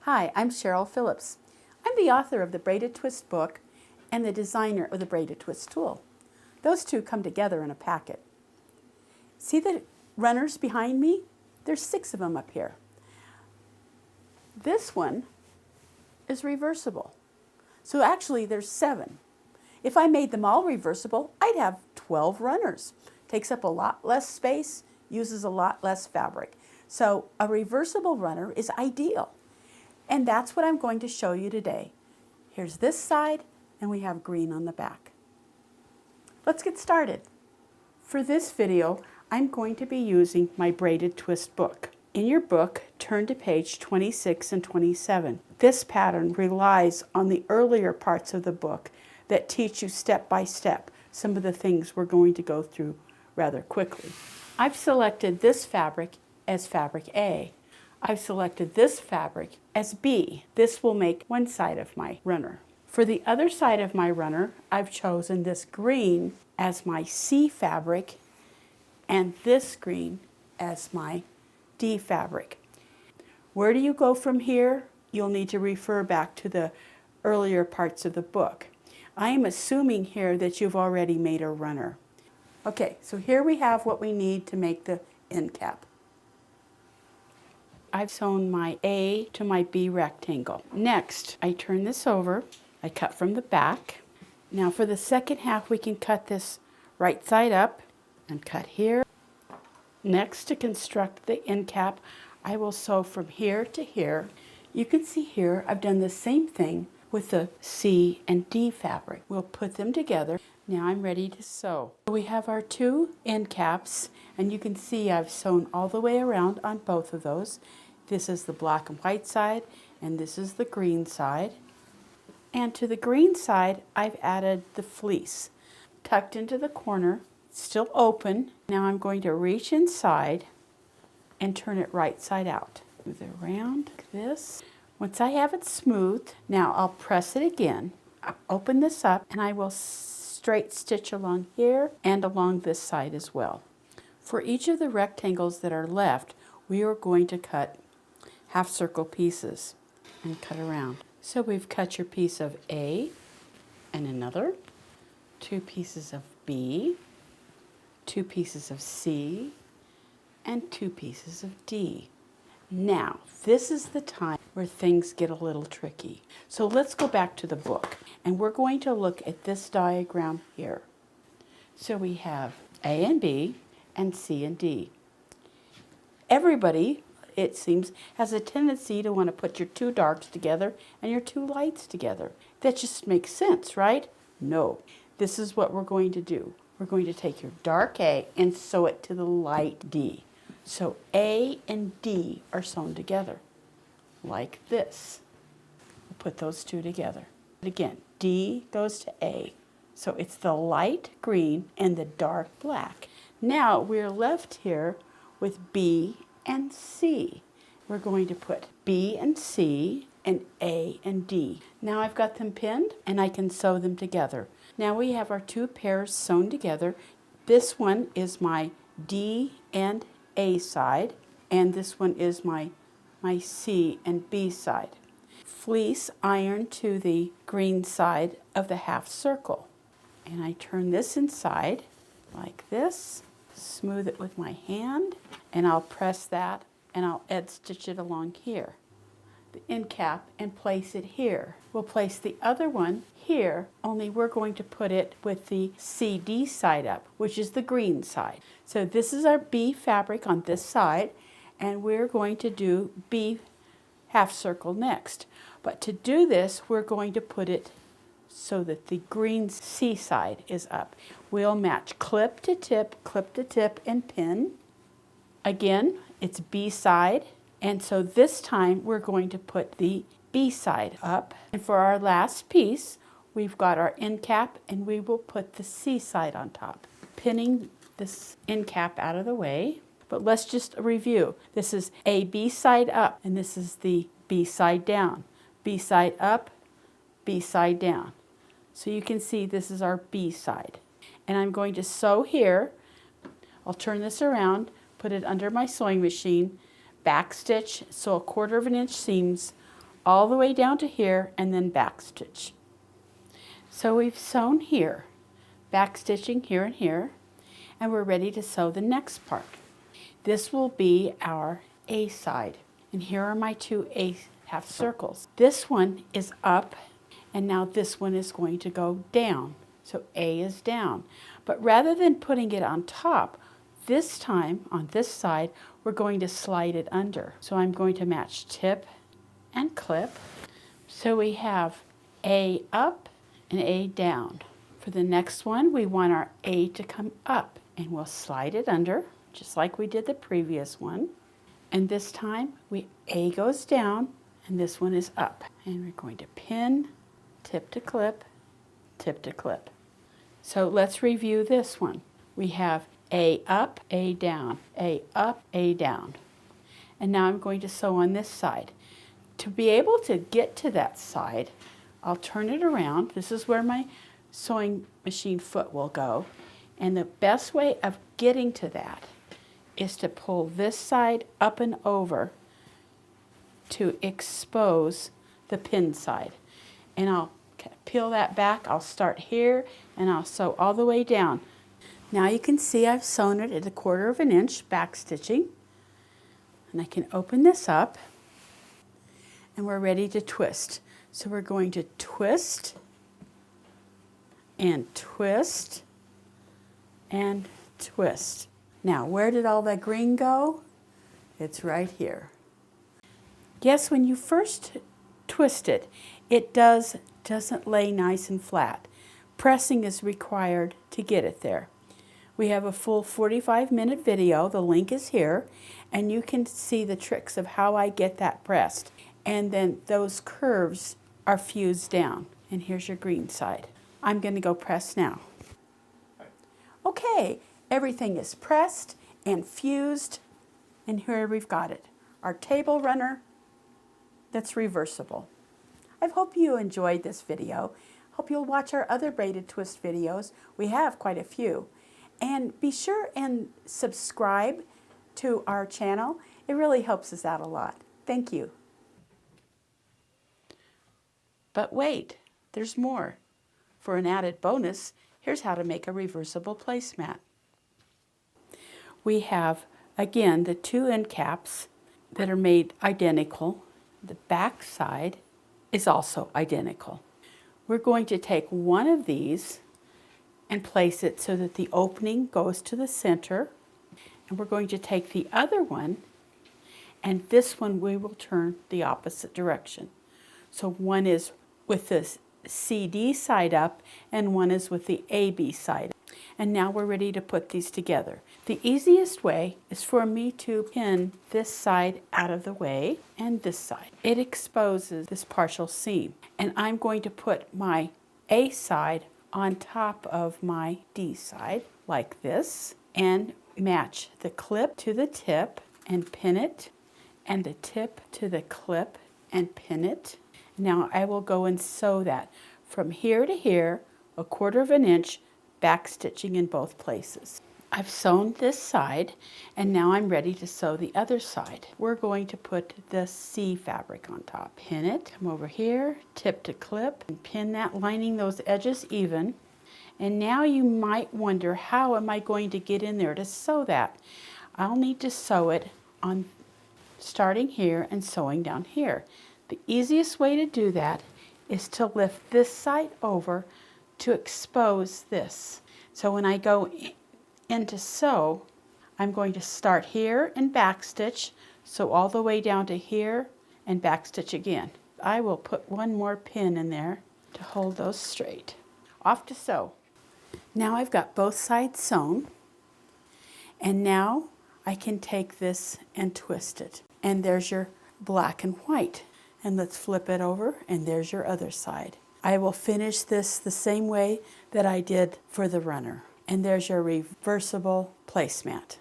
Hi, I'm Cheryl Phillips. I'm the author of the Braided Twist book and the designer of the Braided Twist tool. Those two come together in a packet. See the runners behind me? There's 6 of them up here. This one is reversible. So actually there's 7. If I made them all reversible, I'd have 12 runners. Takes up a lot less space, uses a lot less fabric. So a reversible runner is ideal. And that's what I'm going to show you today. Here's this side, and we have green on the back. Let's get started. For this video, I'm going to be using my Braided Twist book. In your book, turn to page 26 and 27. This pattern relies on the earlier parts of the book that teach you step by step some of the things we're going to go through rather quickly. I've selected this fabric as fabric A. I've selected this fabric as B. This will make one side of my runner. For the other side of my runner, I've chosen this green as my C fabric and this green as my D fabric. Where do you go from here? You'll need to refer back to the earlier parts of the book. I am assuming here that you've already made a runner. Okay, so here we have what we need to make the end cap. I've sewn my A to my B rectangle. Next, I turn this over. I cut from the back. Now for the second half, we can cut this right side up and cut here. Next, to construct the end cap, I will sew from here to here. You can see here, I've done the same thing with the C and D fabric. We'll put them together. Now I'm ready to sew. We have our 2 end caps, and you can see I've sewn all the way around on both of those. This is the black and white side, and this is the green side. And to the green side, I've added the fleece, tucked into the corner, still open. Now I'm going to reach inside and turn it right side out. Move it around like this. Once I have it smooth, now I'll press it again. I'll open this up, and I will straight stitch along here and along this side as well. For each of the rectangles that are left, we are going to cut half circle pieces and cut around. So we've cut your piece of A and another, 2 pieces of B, 2 pieces of C, and 2 pieces of D. Now, this is the time where things get a little tricky. So let's go back to the book, and we're going to look at this diagram here. So we have A and B and C and D. Everybody, it seems, has a tendency to want to put your 2 darks together and your 2 lights together. That just makes sense, right? No. This is what we're going to do. We're going to take your dark A and sew it to the light D. So A and D are sewn together, like this. We'll put those 2 together. Again, D goes to A. So it's the light green and the dark black. Now we're left here with B and C. We're going to put B and C and A and D. Now I've got them pinned, and I can sew them together. Now we have our 2 pairs sewn together. This one is my D and A side, and this one is my C and B side. Fleece iron to the green side of the half circle. And I turn this inside like this, smooth it with my hand, and I'll press that, and I'll edge stitch it along here, the end cap, and place it here. We'll place the other one here, only we're going to put it with the CD side up, which is the green side. So this is our B fabric on this side, and we're going to do B half circle next. But to do this, we're going to put it so that the green C side is up. We'll match clip to tip, and pin. Again, it's B side, and so this time we're going to put the B side up. And for our last piece, we've got our end cap, and we will put the C side on top. Pinning this end cap out of the way, but let's just review. This is A B side up, and this is the B side down. B side up, B side down. So you can see this is our B side. And I'm going to sew here. I'll turn this around, put it under my sewing machine, back stitch, sew 1/4 inch seams all the way down to here and then back stitch. So we've sewn here, back stitching here and here, and we're ready to sew the next part. This will be our A side, and here are my two A half circles. This one is up, and now this one is going to go down. So A is down. But rather than putting it on top, this time on this side, we're going to slide it under. So I'm going to match tip and clip. So we have A up and A down. For the next one, we want our A to come up, and we'll slide it under, just like we did the previous one. And this time, A goes down, and this one is up. And we're going to pin, tip to clip, tip to clip. So let's review this one. We have A up, A down, A up, A down. And now I'm going to sew on this side. To be able to get to that side, I'll turn it around. This is where my sewing machine foot will go. And the best way of getting to that is to pull this side up and over to expose the pin side. And I'll peel that back. I'll start here and I'll sew all the way down. Now you can see I've sewn it at 1/4 of an inch back stitching. And I can open this up and we're ready to twist. So we're going to twist and twist and twist. Now, where did all that green go? It's right here. Yes, when you first twist it, it doesn't lay nice and flat. Pressing is required to get it there. We have a full 45-minute video, the link is here, and you can see the tricks of how I get that pressed. And then those curves are fused down. And here's your green side. I'm going to go press now. Okay, everything is pressed and fused, and here we've got it. Our table runner that's reversible. I hope you enjoyed this video. Hope you'll watch our other braided twist videos. We have quite a few. And be sure and subscribe to our channel. It really helps us out a lot. Thank you. But wait, there's more. For an added bonus, here's how to make a reversible placemat. We have, again, the 2 end caps that are made identical. The back side is also identical. We're going to take one of these and place it so that the opening goes to the center. And we're going to take the other one, and this one we will turn the opposite direction. So one is with the CD side up, and one is with the AB side. And now we're ready to put these together. The easiest way is for me to pin this side out of the way and this side. It exposes this partial seam. And I'm going to put my A side on top of my D side like this, and match the clip to the tip and pin it, and the tip to the clip and pin it. Now I will go and sew that from here to here, 1/4 of an inch, back stitching in both places. I've sewn this side, and now I'm ready to sew the other side. We're going to put the C fabric on top. Pin it, come over here, tip to clip, and pin that, lining those edges even. And now you might wonder, how am I going to get in there to sew that? I'll need to sew it on starting here and sewing down here. The easiest way to do that is to lift this side over to expose this. So when I go in to sew, I'm going to start here and back stitch, sew all the way down to here and back stitch again. I will put one more pin in there to hold those straight. Off to sew. Now I've got both sides sewn, and now I can take this and twist it. And there's your black and white. And let's flip it over, and there's your other side. I will finish this the same way that I did for the runner. And there's your reversible placemat.